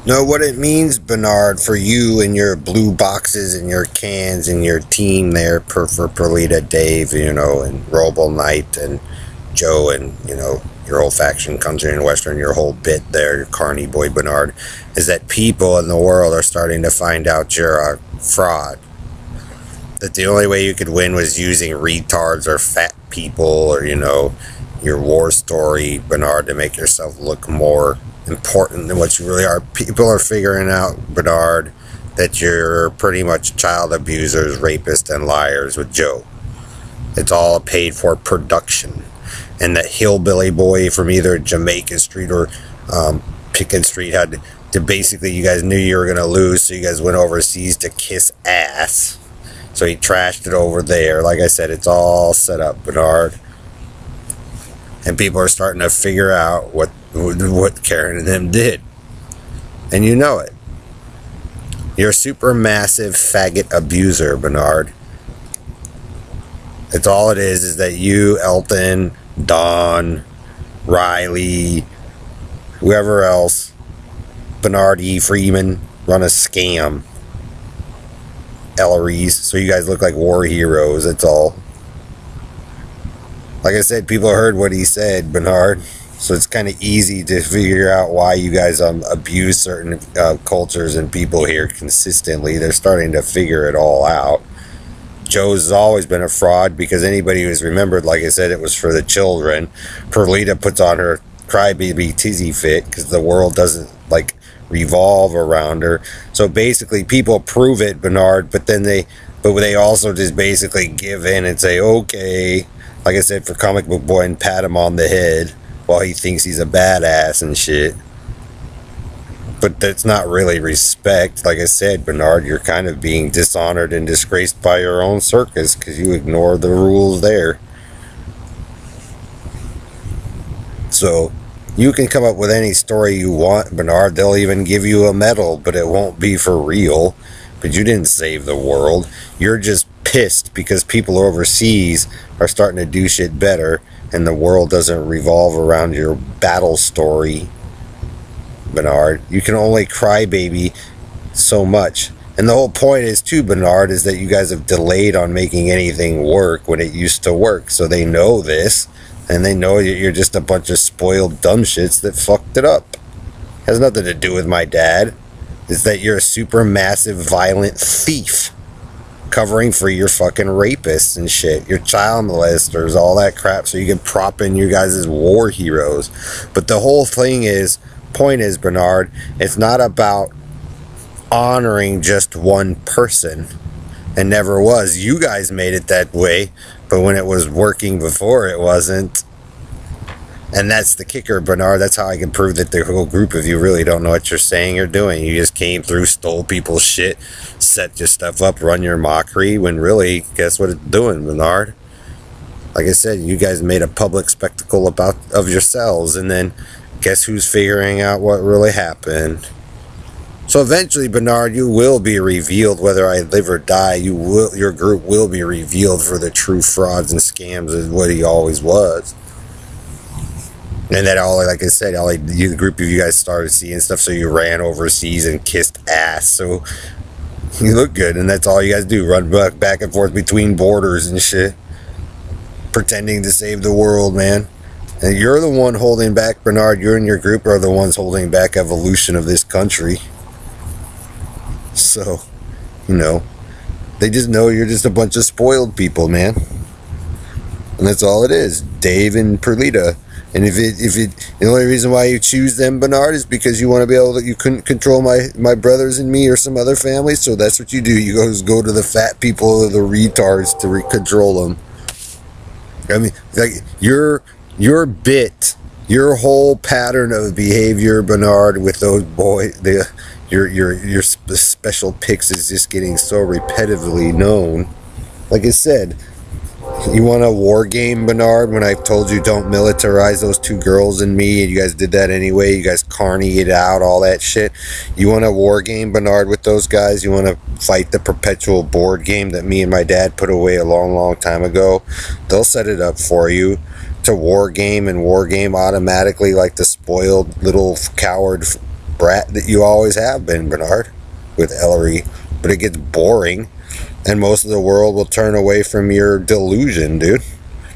Know what it means, Bernard, for you and your blue boxes and your cans and your team there, for Perlita, Dave, and Robo Knight and Joe and, your whole faction, Country and Western, your whole bit there, your Carney boy, Bernard, is that people in the world are starting to find out you're a fraud. That the only way you could win was using retards or fat people or, your war story, Bernard, to make yourself look more important than what you really are. People are figuring out, Bernard, that you're pretty much child abusers, rapists, and liars with Joe. It's all a paid for production. And that hillbilly boy from either Jamaica Street or Pickens Street had to basically, you guys knew you were going to lose, so you guys went overseas to kiss ass. So he trashed it over there. Like I said, it's all set up, Bernard. And people are starting to figure out what Karen and them did. And you know it. You're a super massive faggot abuser, Bernard. It's all it is that you, Elton, Don, Riley, whoever else, Bernard E. Freeman, run a scam. Elleries, so you guys look like war heroes, that's all. Like I said, people heard what he said, Bernard. So it's kind of easy to figure out why you guys abuse certain cultures and people here consistently. They're starting to figure it all out. Joe's always been a fraud because anybody who's remembered, like I said, it was for the children. Perlita puts on her crybaby tizzy fit because the world doesn't revolve around her. So basically, people prove it, Bernard, but they also just basically give in and say, okay, like I said, for Comic Book Boy, and pat him on the head while he thinks he's a badass and shit. But that's not really respect. Like I said, Bernard, you're kind of being dishonored and disgraced by your own circus because you ignore the rules there. So you can come up with any story you want, Bernard. They'll even give you a medal, but it won't be for real. But you didn't save the world. You're just pissed because people overseas are starting to do shit better and the world doesn't revolve around your battle story, Bernard. You can only cry baby so much. And the whole point is too, Bernard, is that you guys have delayed on making anything work when it used to work. So they know this. And they know you're just a bunch of spoiled dumb shits that fucked it up. Has nothing to do with my dad. It's that you're a super massive violent thief. Covering for your fucking rapists and shit. Your child molesters, all that crap, so you can prop in you guys as war heroes. But the whole point is, Bernard, it's not about honoring just one person. It never was. You guys made it that way, but when it was working before, it wasn't. And that's the kicker, Bernard. That's how I can prove that the whole group of you really don't know what you're saying or doing. You just came through, stole people's shit, set your stuff up, run your mockery, when really, guess what it's doing, Bernard? Like I said, you guys made a public spectacle of yourselves, and then guess who's figuring out what really happened? So eventually, Bernard, you will be revealed. Whether I live or die, your group will be revealed for the true frauds and scams as what he always was. And that like I said, the group of you guys started seeing stuff, so you ran overseas and kissed ass. So you look good, and that's all you guys do: run back and forth between borders and shit, pretending to save the world, man. And you're the one holding back, Bernard. You and your group are the ones holding back evolution of this country. So, they just know you're just a bunch of spoiled people, man. And that's all it is. Dave and Perlita. And if the only reason why you choose them, Bernard, is because you want to be able to, you couldn't control my brothers and me or some other family, so that's what you do. You go to the fat people or the retards to control them. I mean, your bit, your whole pattern of behavior, Bernard, with those boys, your special picks is just getting so repetitively known. Like I said, you want a war game, Bernard, when I told you don't militarize those two girls and me, and you guys did that anyway? You guys carny it out, all that shit. You want a war game, Bernard, with those guys? You want to fight the perpetual board game that me and my dad put away a long, long time ago? They'll set it up for you to war game automatically like the spoiled little coward brat that you always have been, Bernard, with Ellery. But it gets boring, and most of the world will turn away from your delusion, dude.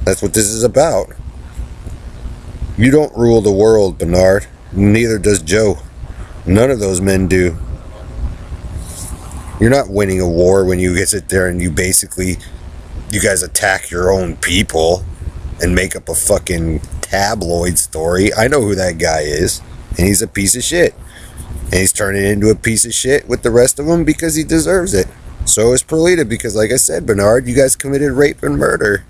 That's what this is about. You don't rule the world, Bernard. Neither does Joe. None of those men do. You're not winning a war when you sit there and you guys attack your own people and make up a fucking tabloid story. I know who that guy is, and he's a piece of shit. And he's turning into a piece of shit with the rest of them because he deserves it. So is Perlita, because like I said, Bernard, you guys committed rape and murder.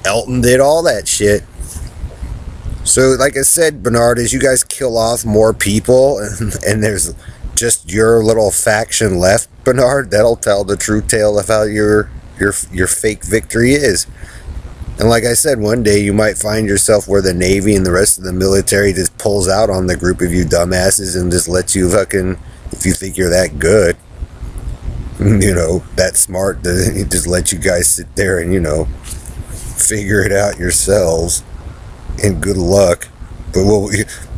Elton did all that shit. So like I said, Bernard, as you guys kill off more people and there's just your little faction left, Bernard, that'll tell the true tale of how your fake victory is. And like I said, one day you might find yourself where the Navy and the rest of the military just pulls out on the group of you dumbasses and just lets you fucking, if you think you're that good, that smart, to just let you guys sit there and, figure it out yourselves. And good luck. But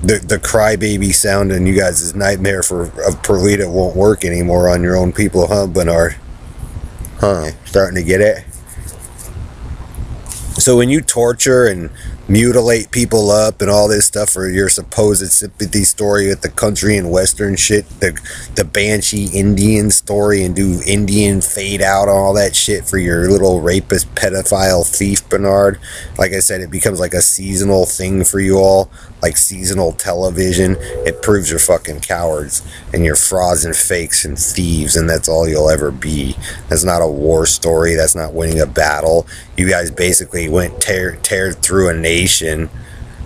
the crybaby sound in you guys' nightmare of Perlita won't work anymore on your own people, huh, Bernard? Huh? Starting to get it? So when you torture and mutilate people up and all this stuff for your supposed sympathy story with the country and western shit, the Banshee Indian story, and do Indian fade out and all that shit for your little rapist pedophile thief, Bernard, like I said, it becomes like a seasonal thing for you all, like seasonal television. It proves you're fucking cowards and you're frauds and fakes and thieves, and that's all you'll ever be. That's not a war story. That's not winning a battle. You guys basically went tear through a nation,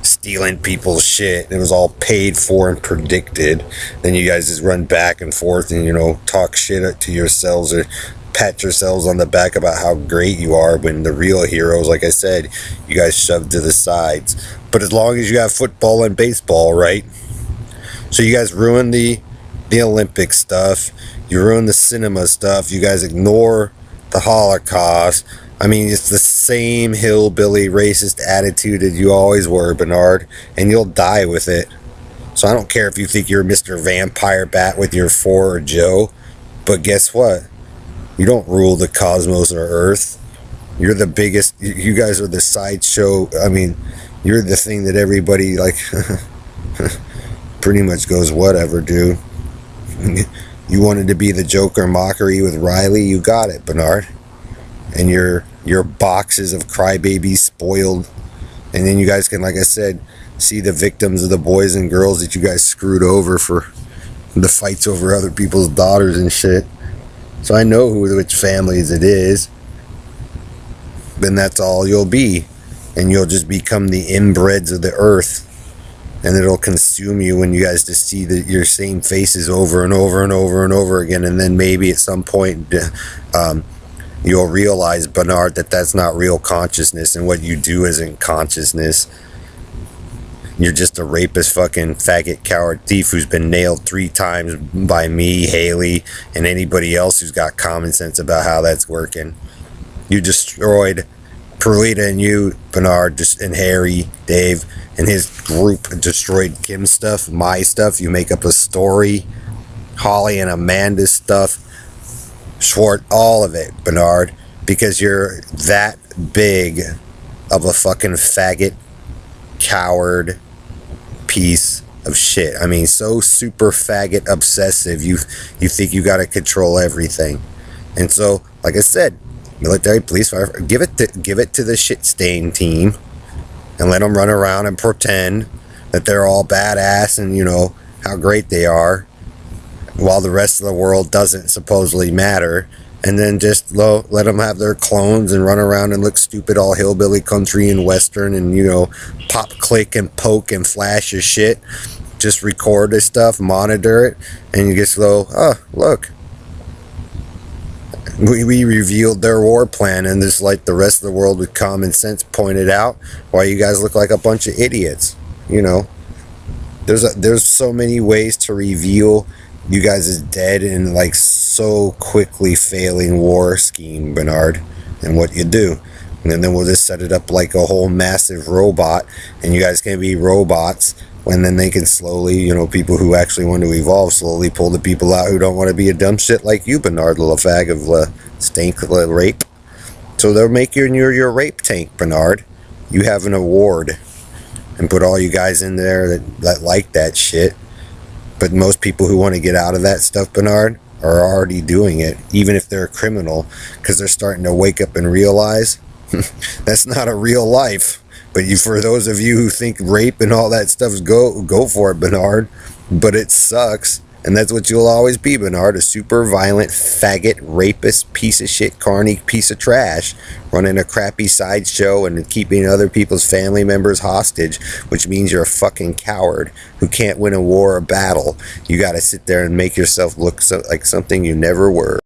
stealing people's shit. It was all paid for and predicted. Then you guys just run back and forth and talk shit to yourselves or pat yourselves on the back about how great you are, when the real heroes, like I said, you guys shoved to the sides. But as long as you have football and baseball, right? So you guys ruin the Olympic stuff, you ruin the cinema stuff, you guys ignore the Holocaust. I mean, it's the same hillbilly racist attitude that you always were, Bernard, and you'll die with it. So I don't care if you think you're Mr. Vampire Bat with your 4 or Joe, but guess what? You don't rule the cosmos or Earth. You're the biggest. You guys are the sideshow. I mean, you're the thing that everybody, pretty much goes, whatever, dude. You wanted to be the Joker mockery with Riley? You got it, Bernard. And your boxes of crybabies spoiled. And then you guys can, like I said, see the victims of the boys and girls that you guys screwed over for the fights over other people's daughters and shit. So I know which families it is. Then that's all you'll be. And you'll just become the inbreds of the earth. And it'll consume you when you guys just see your same faces over and over and over and over again. And then maybe at some point you'll realize, Bernard, that that's not real consciousness, and what you do isn't consciousness. You're just a rapist, fucking faggot, coward thief who's been nailed 3 times by me, Haley, and anybody else who's got common sense about how that's working. You destroyed Perlita, and you, Bernard, and Harry, Dave, and his group destroyed Kim's stuff, my stuff. You make up a story. Holly and Amanda's stuff. Schwartz, all of it, Bernard, because you're that big of a fucking faggot, coward piece of shit. I mean, so super faggot obsessive, you think you gotta control everything. And so, like I said, military, police, fire, give it to the shit stain team and let them run around and pretend that they're all badass and how great they are, while the rest of the world doesn't supposedly matter. And then just let them have their clones and run around and look stupid all hillbilly country and western and pop, click, and poke and flash your shit. Just record this stuff, monitor it, and you just go, oh, look, we revealed their war plan, and just like the rest of the world with common sense pointed out why you guys look like a bunch of idiots. There's so many ways to reveal you guys is dead in so quickly failing war scheme, Bernard, and what you do. And then we'll just set it up like a whole massive robot, and you guys can be robots And then they can slowly, you know, people who actually want to evolve slowly pull the people out who don't want to be a dumb shit like you, Bernard, little fag of stink rape. So they'll make you your rape tank, Bernard. You have an award, and put all you guys in there that like that shit. But most people who want to get out of that stuff, Bernard, are already doing it, even if they're a criminal, because they're starting to wake up and realize that's not a real life. But for those of you who think rape and all that stuff, go for it, Bernard. But it sucks. And that's what you'll always be, Bernard, a super violent, faggot, rapist, piece of shit, carny piece of trash, running a crappy sideshow and keeping other people's family members hostage, which means you're a fucking coward who can't win a war or battle. You gotta sit there and make yourself look like something you never were.